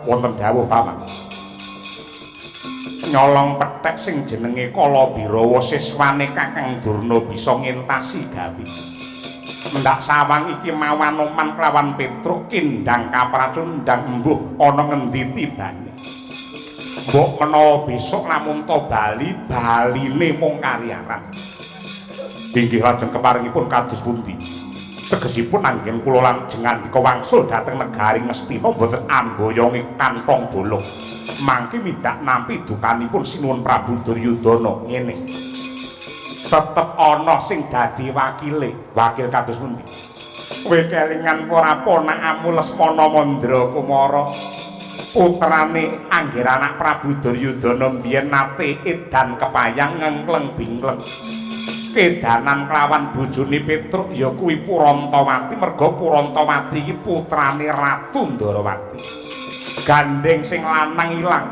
Wonten dawuh paman. Nyolong pethek sing jenenge Kala Birawa siswane Kakang Durna bisa ngentasi gawe. Ndak sawang iki mawan oman klawan Petruk kindang kapracun ndang embuh ana ngendi tibane. Mbok menawa besok lamun to Bali, baline mung karyaran. Inggih lajeng keparingipun kados pundi? Tegesipun anggen kula lajengan dika wangsul dhateng negari Ngastina boten amboyongi kantong bolong. Mangke mindak nampi dukanipun sinuwun Prabu Duryudana ngene. Tetep ana sing dadi wakile. Wakil kados pundi? Kowe kelingan ora ponakmu Lesmana Mandra Kumara. Putrane angger anak Prabu Duryudana biyen nate edan kepayang ngengleng bingleng. Kedanan kelawan bojone Petruk ya kuwi Purantawati, merga Purantawati iki putrane Ratu Ndarawati. Gandeng sing lanang ilang.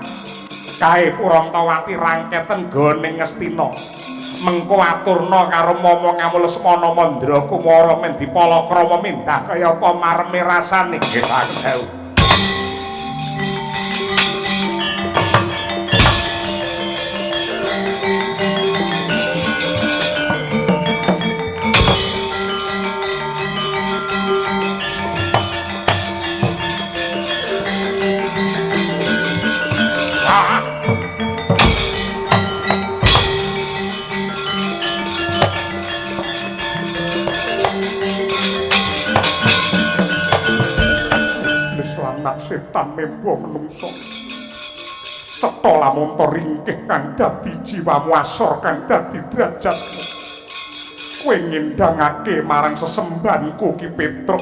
Kae Purantawati rangketen gone Ngastina. Mengko aturna karo momongamu Lesmana Mandra Kumara men dipalakrama mindah kaya apa mareme rasane. Nggih saged. Setan membo menungso cetha lamun to ringkih kang dadi jiwamu asor kang dadi derajat kowe ngendhangake marang sesembanku Ki Petruk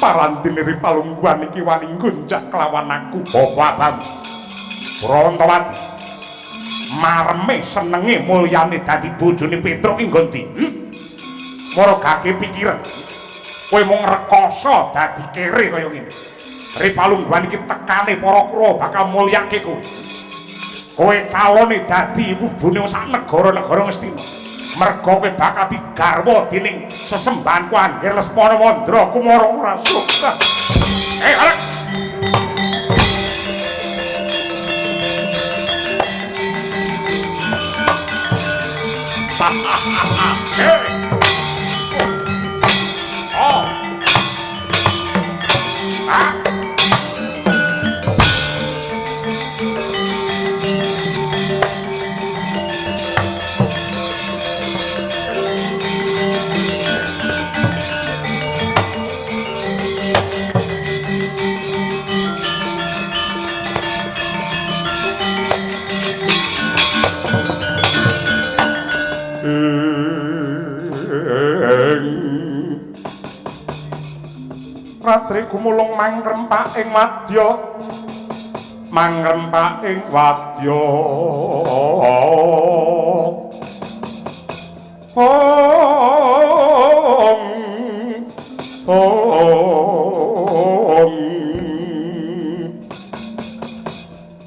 parandene Ripalungguhan iki wani gonjak kelawan aku Bapak Purantawati mareme senenge mulyane dadi bojone Petruk ing ngondi mara gake pikiran kowe mung rekoso dadi kere kaya ngene Ripalungguhan iki tekane para Kurawa bakal mulyake kowe. Kowe calone dadi wubune sak negara-negara Ngastina. Merga kowe bakal digarwa dening sesembahanku Angger Lesmana Mandra Kumara ora sukses. Arek. Oh. Ah. Ratri gumulung mangrempak ing wadya mangrempak ing wadya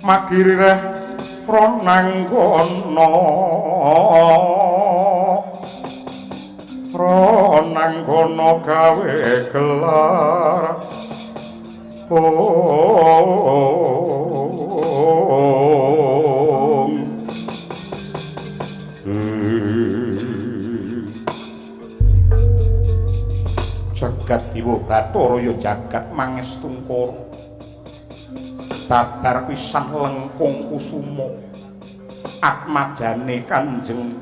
Magirireh prananggana prananggana gawe gelar jagat Dewa Bathara ya jagat mangestungkara babar pisan lengkung kusuma atmajane Kanjeng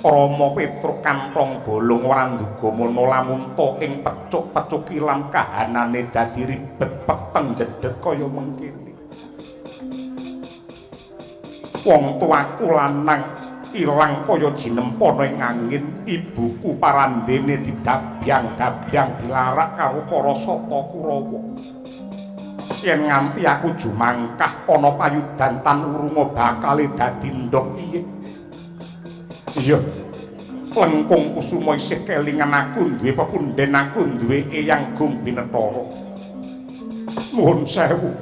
Rama Petruk kantong bolong ora nduga mono lamun to ing pecuk-pecuk ilang kahanane dadi ribet peteng dedet kaya mengkene. Wong tuaku lanang ilang kaya jinempana ing angin, ibuku parandene didabyang-dabyang dilarak karo para sata Kurawa. Yen nganti aku jumangkah ana payudan tan urunga bakal dadi ndok piye? Iya, lengkung kusuma isih kelingan aku duwe pepunden, aku duwe Eyang Gung Binetara. Nuwun sewu.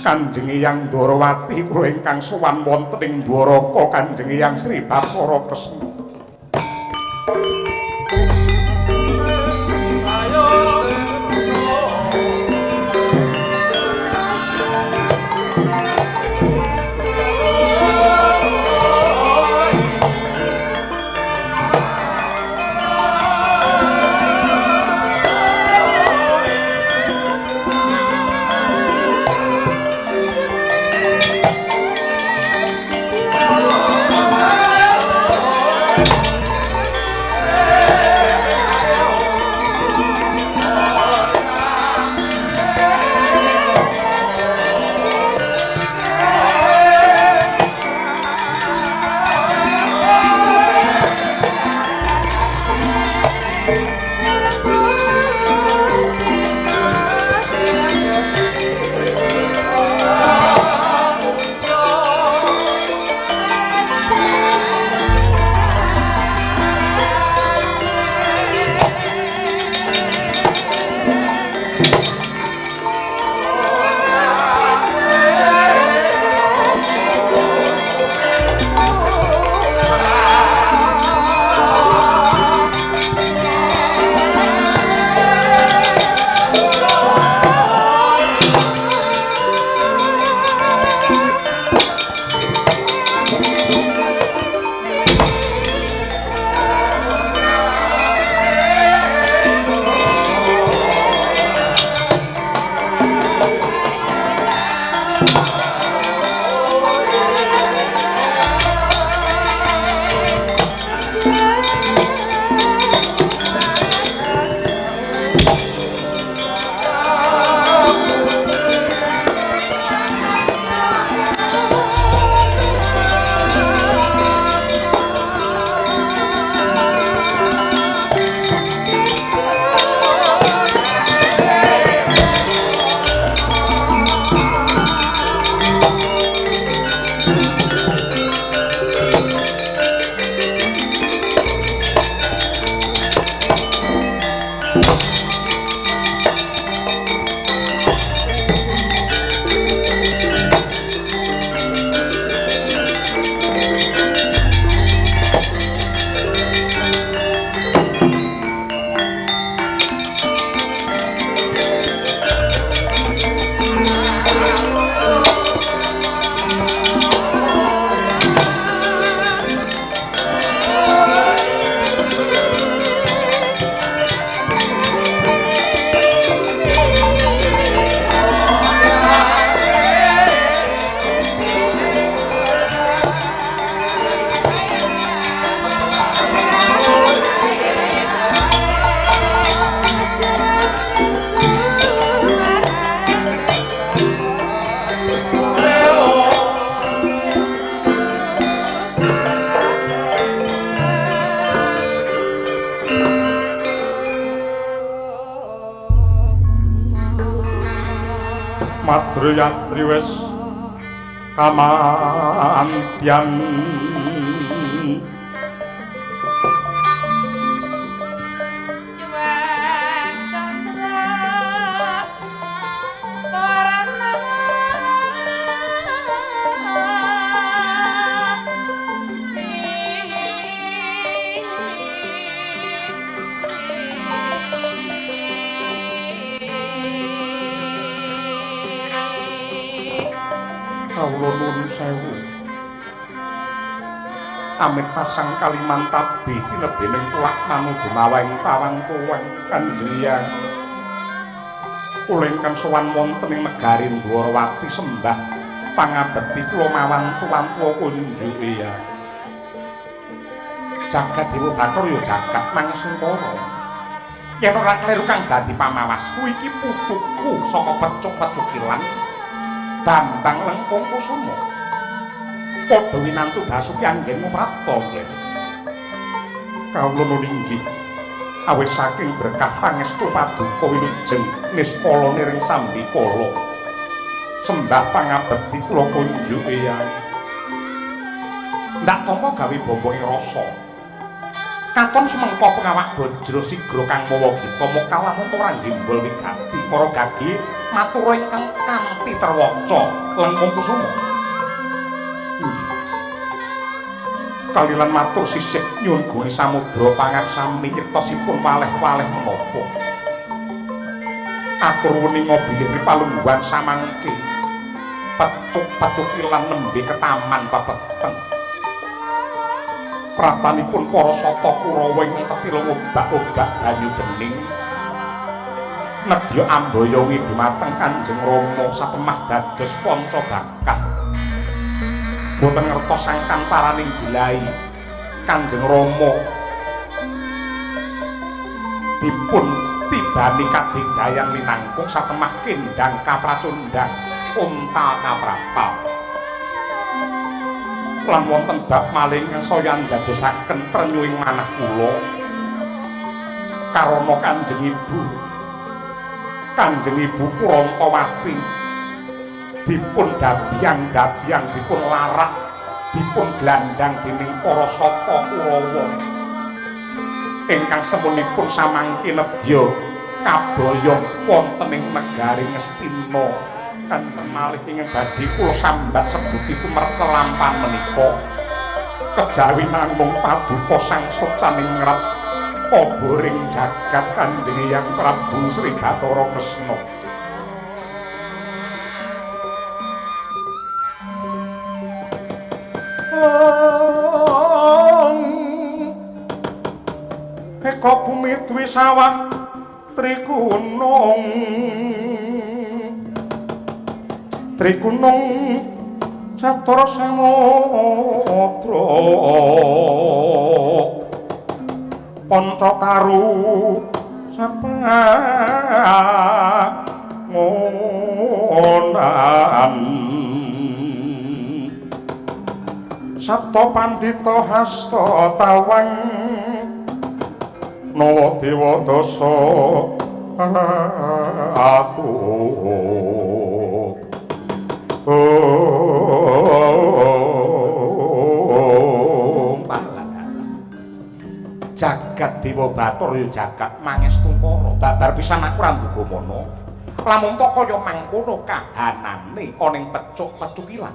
Kanjeng Eyang Dwarawati kula ingkang sowan wonten ing Dwaraka Kanjeng Eyang Sri Bathara Kresna. Madriyatri wis kamantyan kawula nuwun sewu. Amit pasang Kalimantabi tinebening tulak manut dumaweng tawang tuweng Kanjeng Hyang. Kula ingkang sowan wonten ing negari Dwarawati sembah pangabekti kula mawan tuwan tuwa kunjuk ya. jagat Dewa Bathara ya jagat nanging Sungkara. Yen ora kleru kang dadi pamawas, kuwi iki putuku saka pecuk-pecuk ilang Bambang Lengkung Kusuma. Padha winantu Basuki anggenmu prapta, Nggih. Kawula nulinggih awis saking berkah pangestu paduka wilujeng niskala niring sambikala. Sembah pangabekti kula kunjuk eyang. Ndak tampa gawe bamba ing rasa. Katon semengko pengawak Bajra Sigra kang mawa gita mokal lamun ora himbol wigati para gage matur ingkang kanthi terwaca Lengkung Kusuma. Kalilan matur sisih nyuwun guni samudra pangaksami yektasipun waleh-waleh menapa. Atur weninga bilih ripalungguhan samangke pecuk-pecukilan nembe ketaman pepeteng. Pratanipun para sata Kurawa ing tetila obak-obak banyu dening nedya ambaya widumateng Kanjeng Rama satemah dados panca bakah. Boten ngertos sangkan paraning bilai Kanjeng Rama dipun tibani kadigdayan linangkung satemah kendang kapracundang unta kaprapal. Lan wonten bab maling saya ndadosaken trenyuing manah kula karana Kanjeng Ibu Kurantawati dipun dabyang-dabyang dipun larak dipun glandang dening para sata Kurawa ingkang semunipun samangke nedya kaboyong wonten ing negari Ngastina. Kanten malih ingkang badhe kula sambat sebuti tumrap lelampahan menika kejawi namung paduka sang socaning ngrep paboring jagat Kanjeng Hyang Prabu Sri Bathara Kresna. Eka bumi duwi sawah Trigunung Catur Samudra Pancataru Sapangonan Sabta Pandita Hasta Tawang Nawa Dewa Dasa jagat Dewa Bathara ya jagat mangestu para babar pisan aku ra nduga mono lamun to kaya mangkono kahanane ana ing pecuk-pecukilan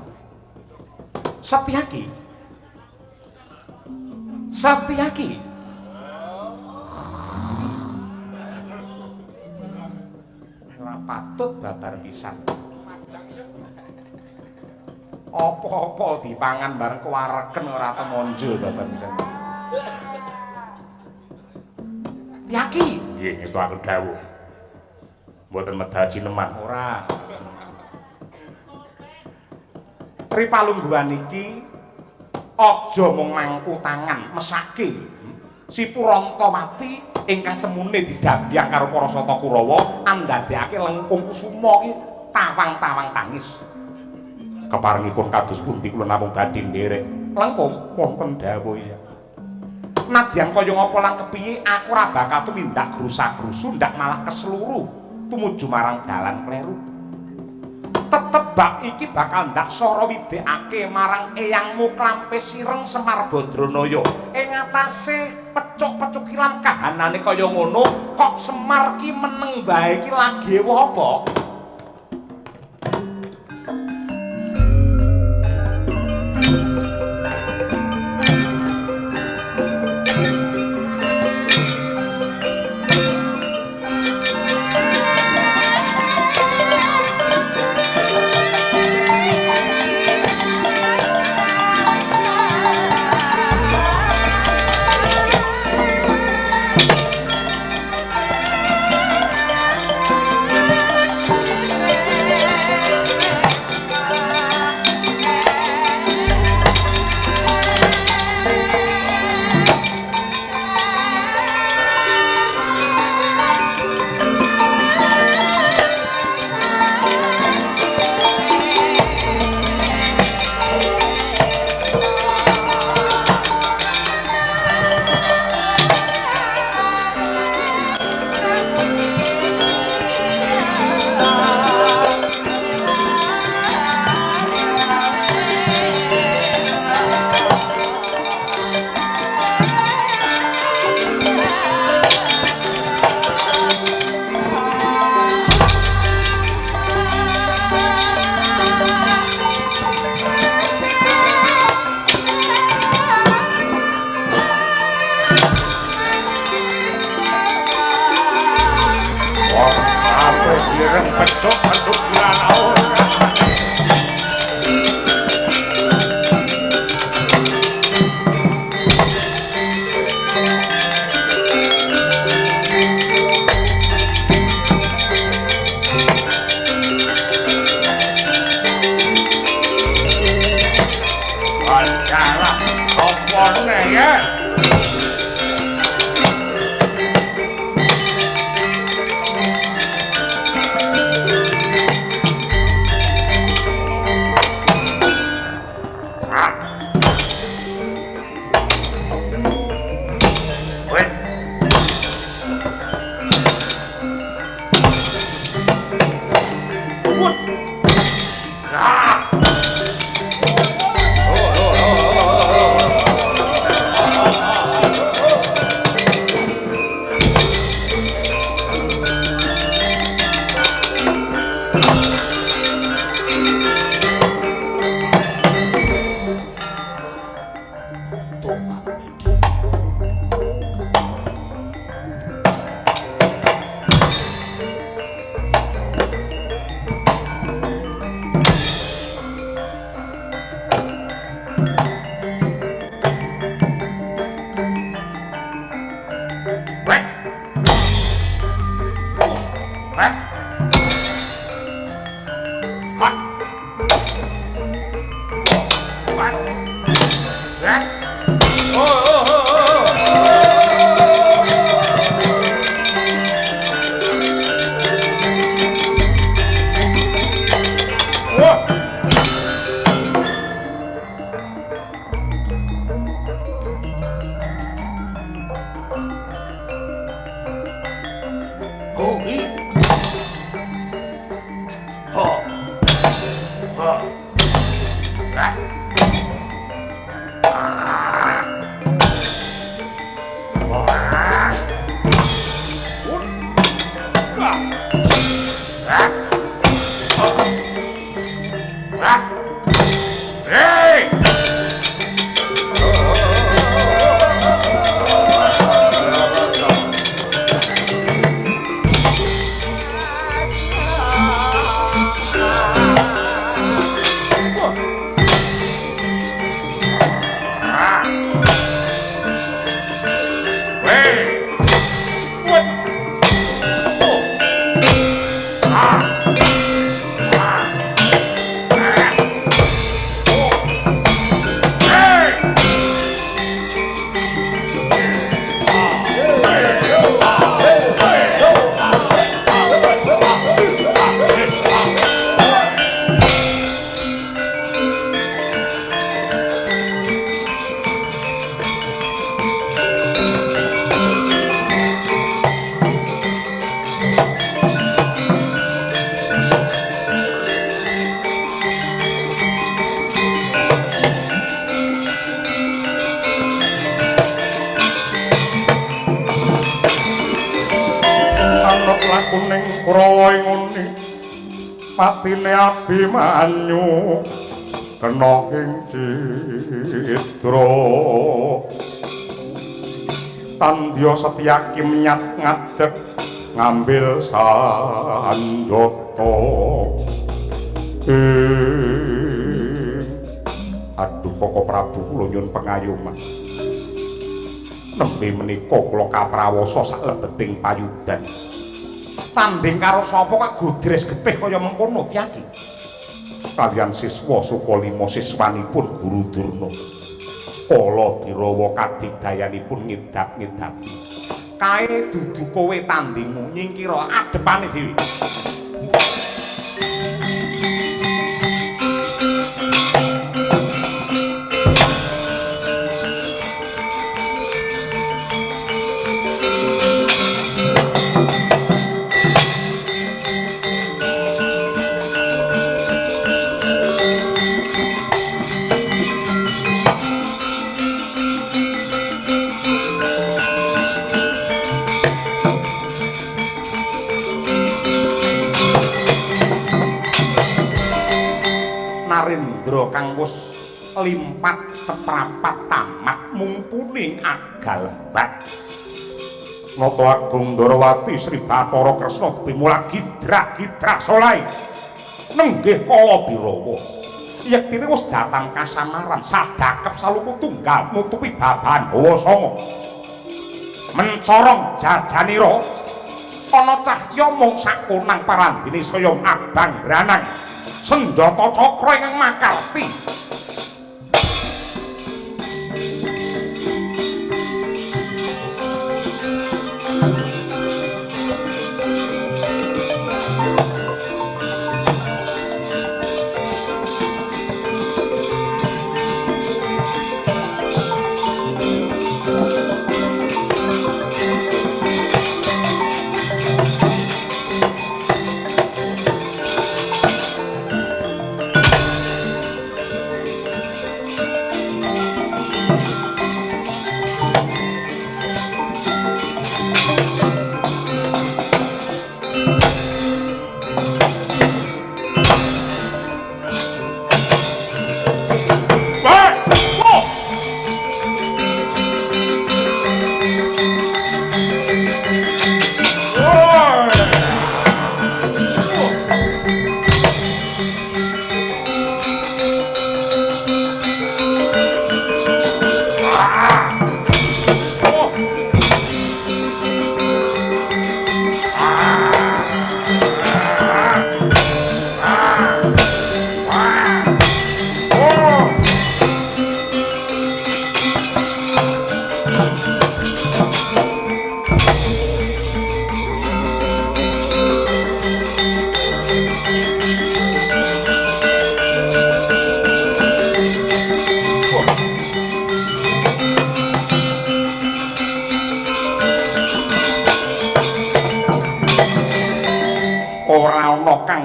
Satyaki ora patut babar pisan. Apa-apa dipangan bareng kewareken ora temonjo babar pisan. Yaki. Nggih, ngestu aku dawuh. Mboten medal cineman ora. Ripalungguhan iki aja mung mangku tangan mesake. Si Purantawati ingkang semune didabyang karo para sata Kurawa andadekake Lengkung Kusuma iki tawang-tawang tangis. Keparengipun kados pundi kula namung badhe nderek. Lengkung wonten dawuh ya. Nadyan kaya ngapa lan kepiye aku ora bakal tumindak grusak-grusu ndak malah kesluru tumuju marang dalan kleru. Tetep bab iki bakal ndak sora widekake marang eyangmu Klampe Sireng Semar Badranaya. Ing atase pecuk-pecukilan kahanane kaya ngono kok Semar ki meneng bae ki lagi ewuh apa? becuk-becuk bulan kuning Kurawa nguni patine Abimanyu kena ing Cidra Tandya Setyaki menyat ngadeg ngambil sanjata aduh Koko Prabu kula nyuwun pengayuman nembe menika kula kaprawasa sak lebeting payudan tanding karo sapa kok godres getih kaya mengkono Tyaki kaliyan siswa Sukalima siswanipun Guru Durna kala dirawa kadigdayanipun ngidap-ngidapi kae dudu kowe tandingmu nyingkira adepane dhewe Narendra kang wis limpat seprapat tamat mumpuni agal mbak Nata Agung Ndarawati Sri Bathara Kresna Bimula Gidra Solai nenggih kala Birawa yektine wis datang kasamaran sadakep saluku tunggal nutupi babahan hawa sanga mencorong jajanira ana cahya mung sakonang parandene saya abang ranang senjata cakra ingkang makarti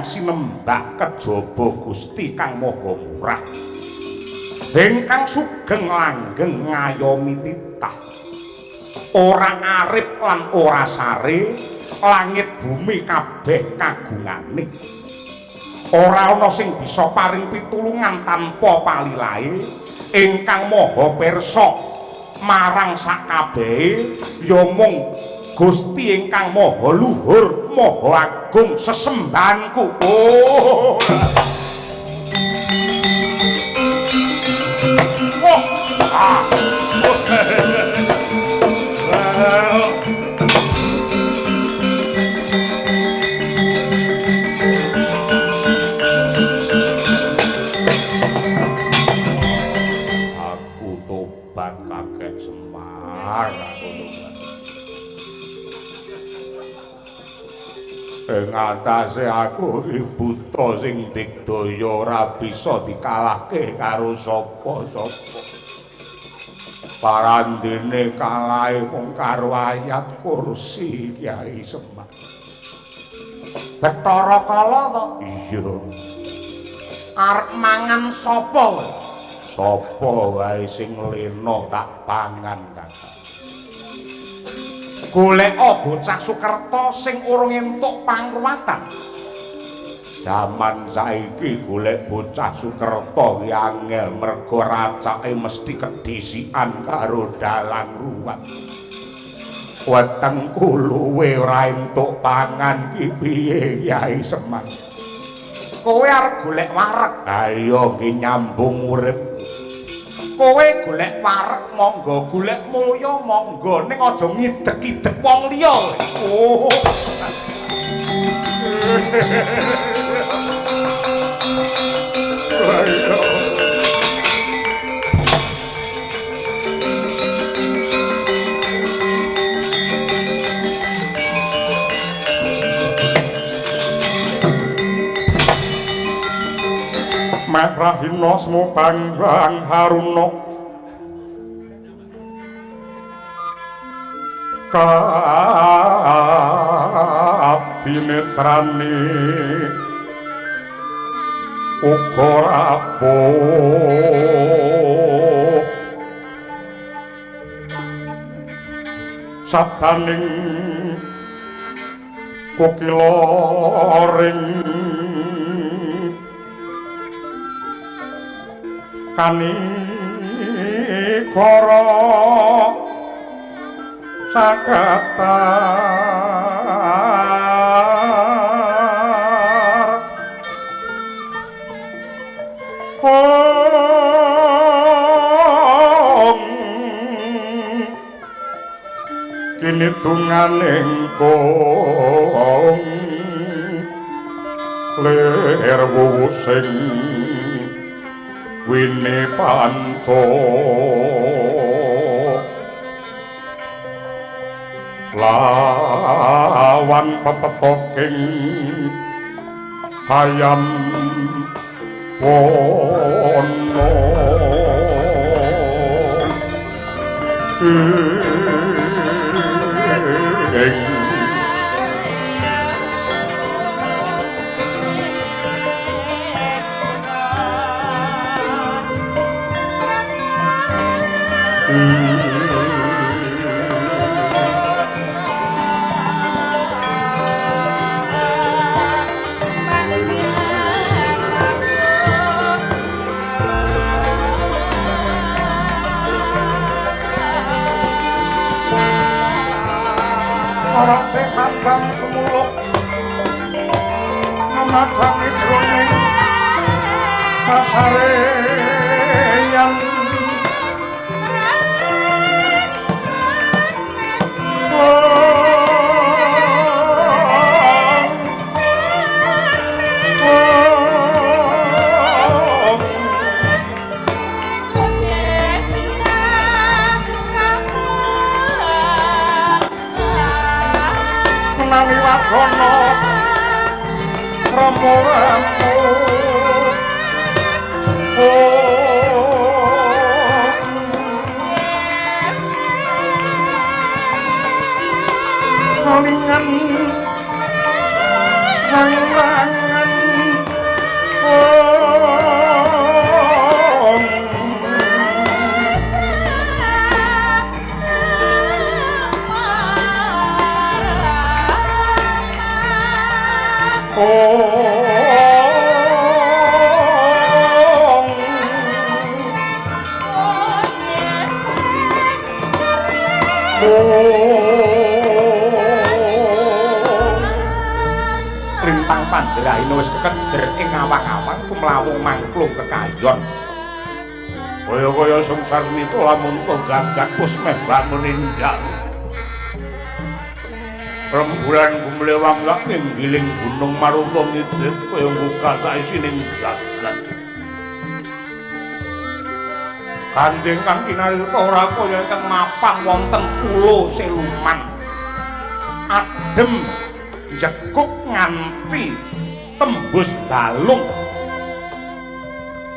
sinembah kejaba Gusti kang Maha Murah ingkang sugeng langgeng ngayomi titah ora arep lan ora sare langit bumi kabeh kagungane ora ana sing bisa paring pitulungan tanpa palilahe ingkang Maha Pirsa marang sakabehe ya mung Gusti ingkang Maha Luhur Maha Agung sesembahanku. Oh. Oh. Ah. Aku tobat kakek Semar, aku tobat. Ing atase aku buta sing digdaya ora bisa dikalahke karo sapa-sapa. Parandene kalahe mung karo ayat kursi Kyai Semar. Bathara Kala to? Iya. Arep mangan sapa? Sapa wae sing lena tak pangan, Kakak. Golek bocah Sukerta sing urung entuk pangruwatan. Zaman saiki golek bocah Sukerta ki angel mergo racake mesti kedisikan karo dalang ruwat. Wetengku luwe ora entuk pangan ki piye Kyai Semar? Kowe arep golek wareg? Ayo ki nyambung urip. Kowe golek wareg monggo, golek mulya monggo, ning aja ngidek-idek wong liya. Oh. Ayo. Makrahina semu pangbang haruna kabinetrani uga rapuh sabaning kukila ring kanikara sakatar kini tunganing kong ler wuwusing wine panca lawan pepetoking hayam wono Sarate mandang semuluk namadangi jroning pasareyan menawi wakono remu-remu kalingan hangangan lintang panjerahin wis kekejer ing awang-awang tumlawung mangklung kekayon kaya-kaya sungsar smito lamun gagak pus meh bangun injak rembulan gumlewang lak ninggiling gunung maruta ngidit kaya nguka saisining jagat kanjeng kang kinarita ora kaya ingkang mapan wonten pulo Seluman adem jekuk nganti tembus balung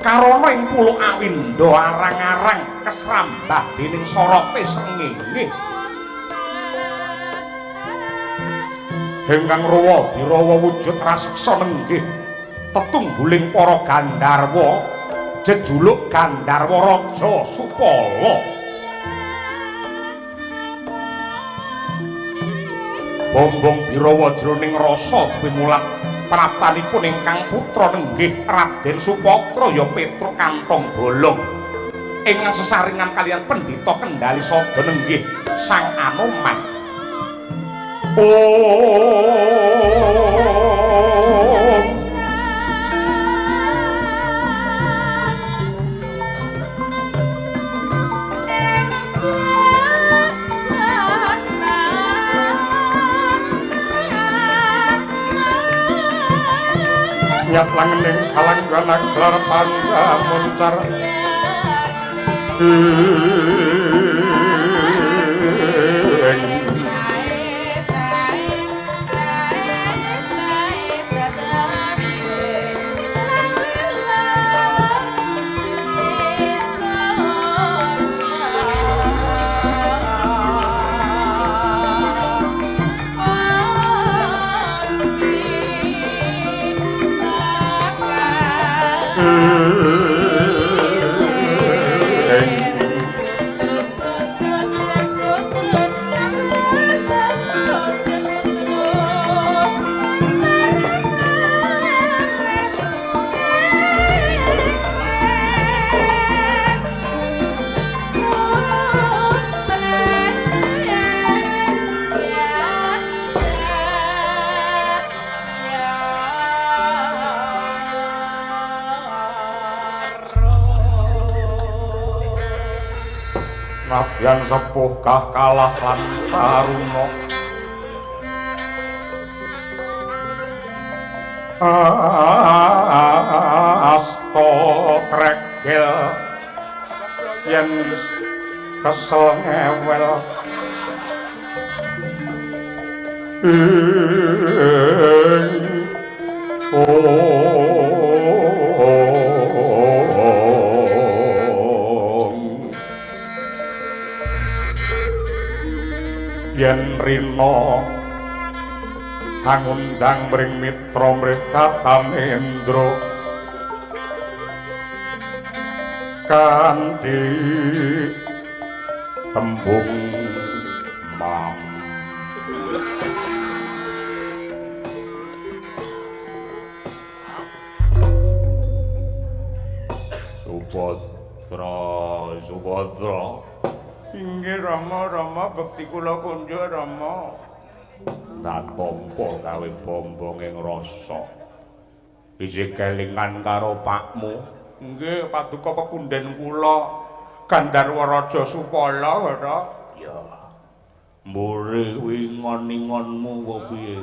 karana ing pulo Awindo arang-arang kesrambah dening sorote srengenge ingkang rawa birawa wujud raseksa nenggih tetungguling para Gandharwa jejuluk Gandharwa Raja Supala bombong birawa jroning rasa dwimulat praptanipun ingkang putra nenggih Raden Supatra ya Petruk Kantong Bolong ingkang sesaringan kaliyan Pendhita Kendali Sada nenggih Sang Anoman nyat langening kalangganak gelar pangga moncar Nadyan sepuh kah kalah lan taruna asta tregel yen kesel ngewel yen rina hangundang mring mitra mrih Tatamendra kanthi tembung mam Subhadra inggih Rama bekti kula kunjuk Rama natampa gawe bombonging rasa iji kelingan karo pakmu nggih paduka pepundhen kula Gandharwa Raja Supala ora ya mburi wingon-ingonmu apa piye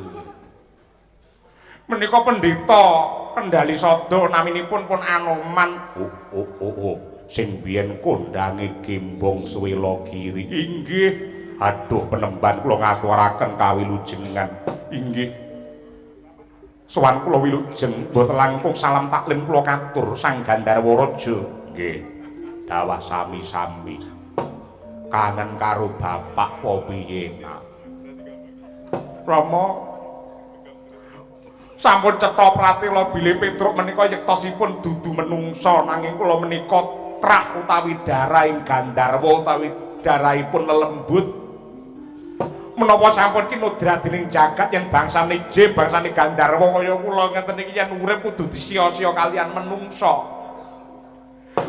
menika pendhita Kendali Sada naminipun pun Anoman sing biyen kondange Gembong Swelagiri inggih aduh penemban kula ngaturaken kawilujengan inggih sowan kula wilujeng boten langkung salam taklim kula katur Sang Gandharwa Raja nggih dawah sami-sami kangen karo bapak apa piye Rama sampun cetha pratila bilih Petruk menika yektosipun dudu menungsa nanging kula menika trah utawi darah ing Gandharwa utawi darahipun lelembut menapa sampun kinudra dening jagat yen bangsane Jim bangsane Gandharwa kaya kula ngeten iki yen urip kudu disia-sia kalian menungsa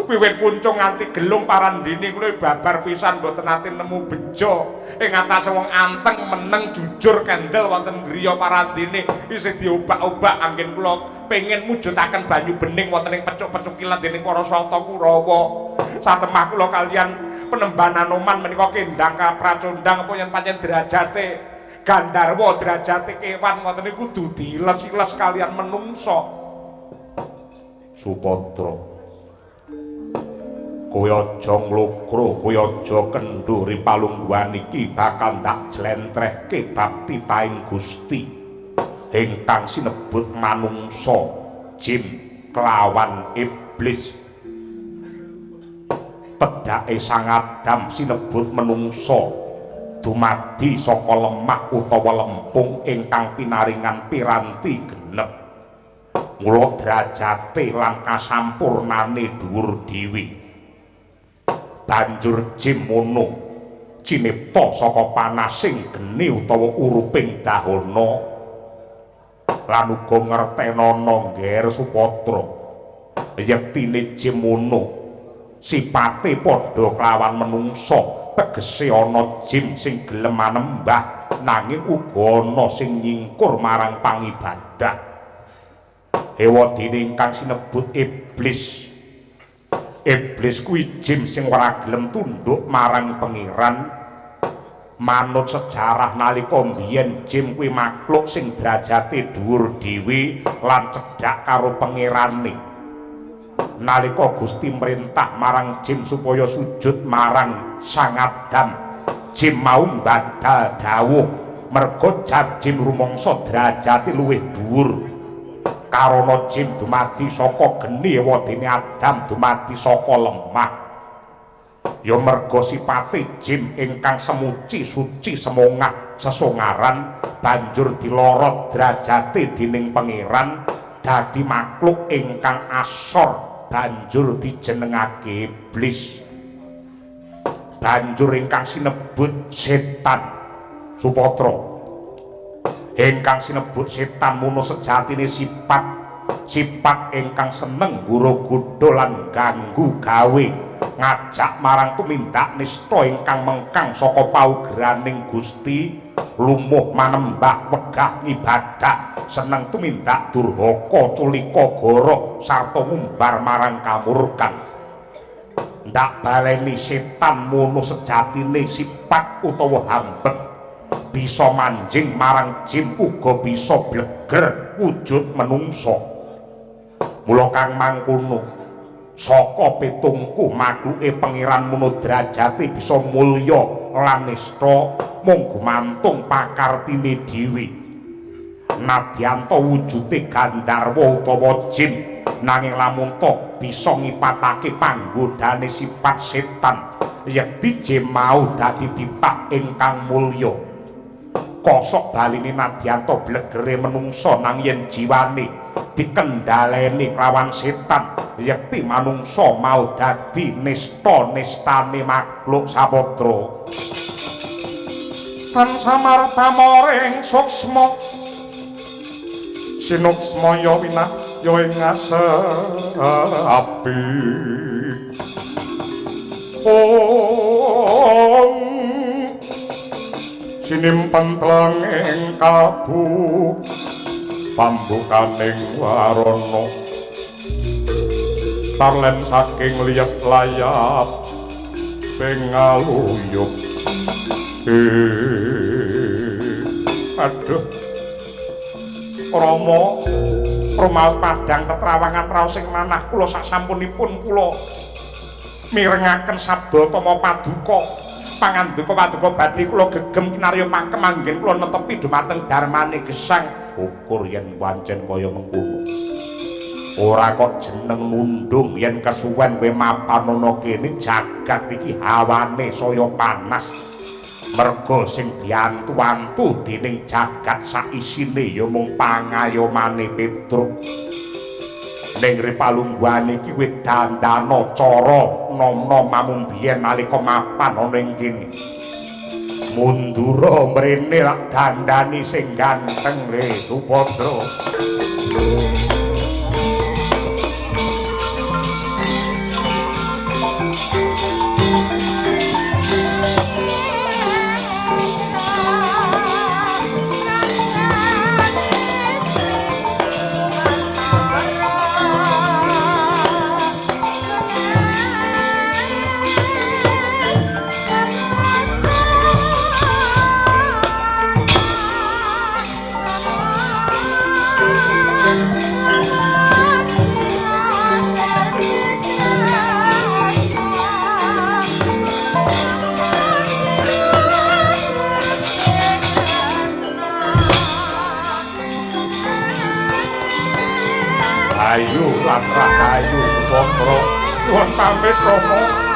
wiwit kuncung nganti gelung parandene kula babar pisan mboten nate nemu bejo ing atase wong anteng meneng jujur kendel wonten griya parandene isih diobak-obak anggen kula pengin mujudaken banyu bening wonten ing pecuk-pecuk kilat dening para Sata Kurawa satemah kula kalian penemban Anoman menika kendang kapracondang apa yen pancen derajate Gandharwa derajate kewan ngoten niku kudu diles-iles kalian menungsa Supatra kowe aja nglokro kowe aja kendho ripalungguhan iki bakal ndak jlentrehke bab titahing Gusti ingkang sinebut manungsa jin kelawan iblis pedhake Sang Adam sinebut menungsa dumadi saka lemah utawa lempung ingkang pinaringan piranti genep mula derajate lan kasampurnane dhuwur dhewe banjur jim mono cinipta saka panasing geni utawa uruping dahana lan uga ngertenana ngger Supatra yektine jim mono sipate padha kelawan menungsa tegese ana jim sing gelem manembah nanging uga ana sing nyingkur marang pangibadah ewadene ingkang sinebut iblis Iblis kuwi jin sing ora gelem tunduk marang pangeran. Manut sejarah nalika mbiyen jin kuwi makhluk sing derajate dhuwur dhewe lan cedhak karo pangerane. Nalika Gusti merintah marang jin supaya sujud marang Sang Adam, jin mau mbadal dawuh merga jin rumangsa derajate luwih dhuwur. Karana jin dumadi saka geni wadene Adam dumadi saka lemah ya merga sipate jin ingkang semuci suci semongah sesongaran banjur dilorot derajate dening pangeran dadi makhluk ingkang asor banjur dijenengake iblis banjur ingkang sinebut setan Supatra ingkang sinebut setan mono sejatine sifat ingkang seneng guru-gudha lan ganggu gawe ngajak marang tumindak nista ingkang mengkang saka paugeraning Gusti lumuh manembah wegah ibadah seneng tumindak durhaka culika goro sarta ngumbar marang kamurkan ndak baleni setan mono sejatine sifat utawa hambet bisa manjing marang jin uga bisa bleger wujud menungso. Mula kang mangkono saka pitungku makluke pangeran mono derajate bisa mulya lan nista mung gumantung pakartine dhewe. Nadyan to wujude Gandharwa utawa jin nanging lamun to bisa ngipatake panggodane sifat setan yekti jin mau dadi tipak ingkang mulya. Kosok baline Nadyanto blegere menungso nang yen jiwane dikendhaleni kelawan setan yekti manungsa mau dadi nista-nistane makhluk sapodra. Tan samartamoring suksma sinuksmaya winaya ing api sinimpen tlenging kabu pambukaning warana tarlen saking liyet layap pengaluyup aduh Rama rumaos padhang tetrawangan raos ing manah kula sasampunipun kula mirengaken sabda tama paduka panganduka paduka badhe kula gegem kinarya pakem anggen kula netepi dumateng darmane gesang syukur yen pancen kaya mengkono ora kok jeneng nundung yen kesuwen kowe mapan ana kene jagat iki hawane saya panas merga sing diantu-antu dening jagat saisine ya mung pangayomane Petruk ning ripalungguhan iki wit dandana cara nom-nom mamung biyen nalika mapan ana ing kene mundura mrene lak dandani sing ganteng le Supadra. Ayu lan rahayu Supadra nuwun pamit Rama.